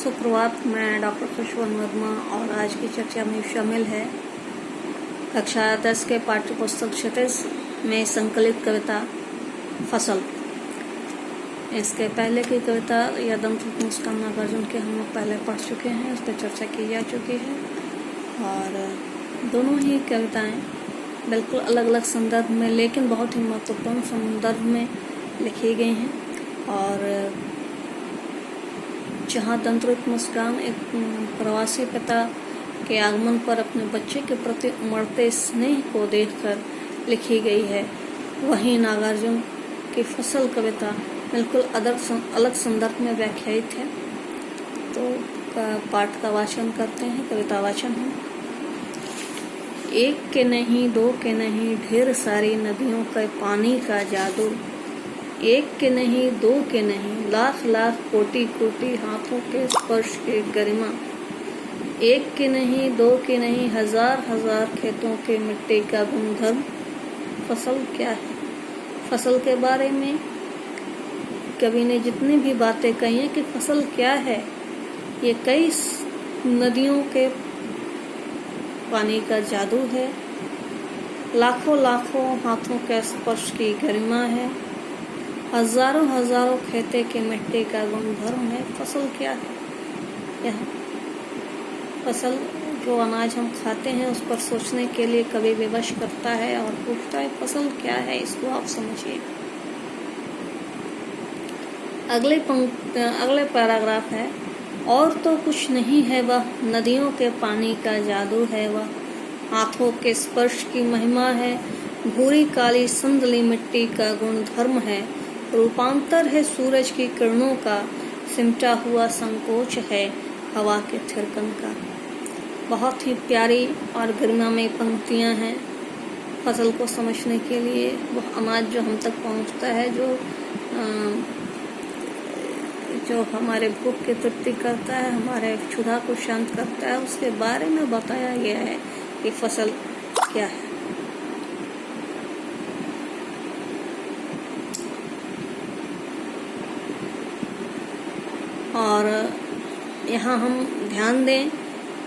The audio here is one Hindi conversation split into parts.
सुप्रभात। मैं डॉक्टर खुशवंत वर्मा और आज की चर्चा में शामिल है कक्षा 10 के पाठ्य पुस्तक क्षितिज में संकलित कविता फसल। इसके पहले की कविता यदंत मुस्कान नागार्जुन के हम लोग पहले पढ़ चुके हैं, उस पर चर्चा की जा चुकी है और दोनों ही कविताएं बिल्कुल अलग अलग संदर्भ में लेकिन बहुत ही महत्वपूर्ण संदर्भ में लिखी गई हैं। और जहाँ दंतरुत मुस्कान एक प्रवासी पिता के आगमन पर अपने बच्चे के प्रति उमड़ते स्नेह को देखकर लिखी गई है, वहीं नागार्जुन की फसल कविता बिल्कुल अलग संदर्भ में व्याख्यायित है। तो पाठ का वाचन करते हैं। कविता वाचन है। एक के नहीं, दो के नहीं, ढेर सारी नदियों के पानी का जादू। एक के नहीं, दो के नहीं, लाख लाख कोटि कोटि हाथों के स्पर्श की गरिमा। एक के नहीं, दो के नहीं, हजार हजार खेतों के मिट्टी का गुणधर्म। फसल क्या है? फसल के बारे में कवि ने जितनी भी बातें कही हैं कि फसल क्या है, ये कई नदियों के पानी का जादू है, लाखों लाखों हाथों के स्पर्श की गरिमा है, हजारों हजारों खेते के मिट्टी का गुणधर्म है। फसल क्या है? यह फसल जो अनाज हम खाते हैं उस पर सोचने के लिए कवि विवश करता है और पूछता है फसल क्या है, इसको आप समझिए। अगले पैराग्राफ है। और तो कुछ नहीं है वह नदियों के पानी का जादू है, वह हाथों के स्पर्श की महिमा है, भूरी काली संदली मिट्टी का गुणधर्म है, रूपांतर है सूरज की किरणों का, सिमटा हुआ संकोच है हवा के थिरकन का। बहुत ही प्यारी और गरिमामय पंक्तियां हैं फसल को समझने के लिए। वह अनाज जो हम तक पहुंचता है, जो हमारे भूख की तृप्ति करता है, हमारे क्षुधा को शांत करता है, उसके बारे में बताया गया है कि फसल क्या है। और यहाँ हम ध्यान दें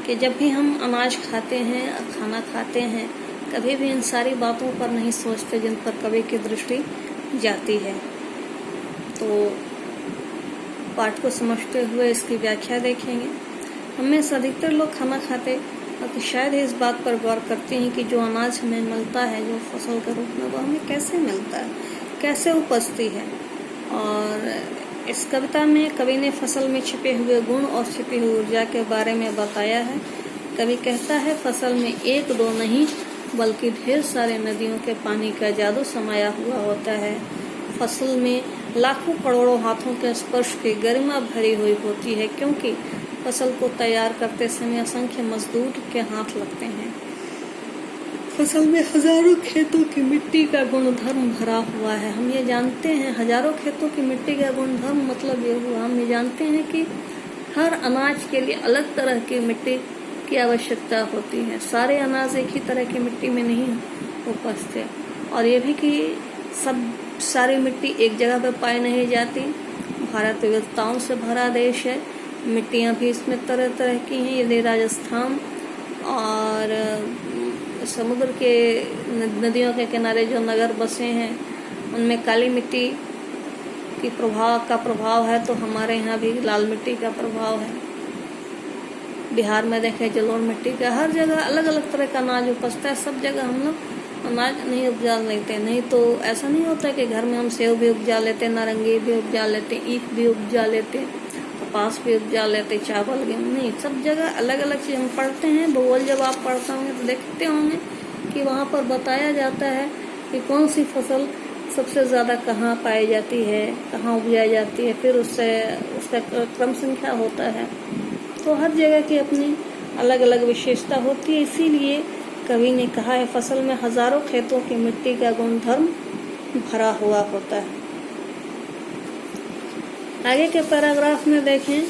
कि जब भी हम अनाज खाते हैं, खाना खाते हैं, कभी भी इन सारी बातों पर नहीं सोचते जिन पर कवि की दृष्टि जाती है। तो पाठ को समझते हुए इसकी व्याख्या देखेंगे। हमें से अधिकतर लोग खाना खाते और शायद इस बात पर गौर करते हैं कि जो अनाज हमें मिलता है, जो फसल के रूप में, वो हमें कैसे मिलता है, कैसे उपजती है। और इस कविता में कवि ने फसल में छिपे हुए गुण और छिपी हुई ऊर्जा के बारे में बताया है। कवि कहता है फसल में एक दो नहीं बल्कि ढेर सारे नदियों के पानी का जादू समाया हुआ होता है। फसल में लाखों करोड़ों हाथों के स्पर्श की गरिमा भरी हुई होती है, क्योंकि फसल को तैयार करते समय असंख्य मजदूर के हाथ लगते हैं। फसल में हजारों खेतों की मिट्टी का गुणधर्म भरा हुआ है। हम ये जानते हैं, हजारों खेतों की मिट्टी का गुणधर्म मतलब ये हुआ, हम ये जानते हैं कि हर अनाज के लिए अलग तरह की मिट्टी की आवश्यकता होती है। सारे अनाज एक ही तरह की मिट्टी में नहीं उपजते। और ये भी कि सारी मिट्टी एक जगह पर पाई नहीं जाती। भारत विविधताओं से भरा देश है, मिट्टियाँ भी इसमें तरह तरह की हैं। यदि राजस्थान और समुद्र के नदियों के किनारे जो नगर बसे हैं उनमें काली मिट्टी की प्रभाव है, तो हमारे यहाँ भी लाल मिट्टी का प्रभाव है। बिहार में देखें जलोढ़ मिट्टी का, हर जगह अलग अलग तरह का अनाज उपजता है। सब जगह हम लोग अनाज नहीं उपजा लेते। नहीं तो ऐसा नहीं होता कि घर में हम सेव भी उपजा लेते, नारंगी भी उपजा लेते, ईख भी उपजा लेते, कपास भी उपजा लेते, चावल गेहूँ, नहीं, सब जगह अलग अलग चीज़ हम पढ़ते हैं। भूगोल जब आप पढ़ते होंगे तो देखते होंगे कि वहाँ पर बताया जाता है कि कौन सी फसल सबसे ज़्यादा कहाँ पाई जाती है, कहाँ उपजाई जाती है, फिर उसका क्रम संख्या होता है। तो हर जगह की अपनी अलग अलग विशेषता होती है। इसीलिए कवि ने कहा है फसल में हजारों खेतों की मिट्टी का गुणधर्म भरा हुआ होता है। आगे के पैराग्राफ में देखें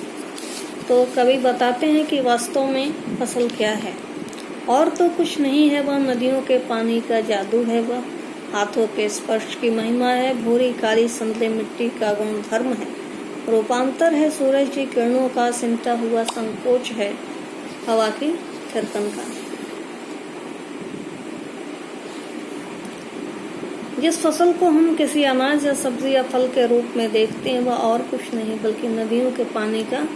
तो कवि बताते हैं कि वास्तव में फसल क्या है। और तो कुछ नहीं है वह नदियों के पानी का जादू है, वह हाथों के स्पर्श की महिमा है, भूरी काली संदली मिट्टी का गुणधर्म है, रूपांतर है सूरज की किरणों का, सिमटा हुआ संकोच है हवा की थिरकन का। जिस फसल को हम किसी अनाज या सब्जी या फल के रूप में देखते हैं वह और कुछ नहीं बल्कि नदियों के पानी का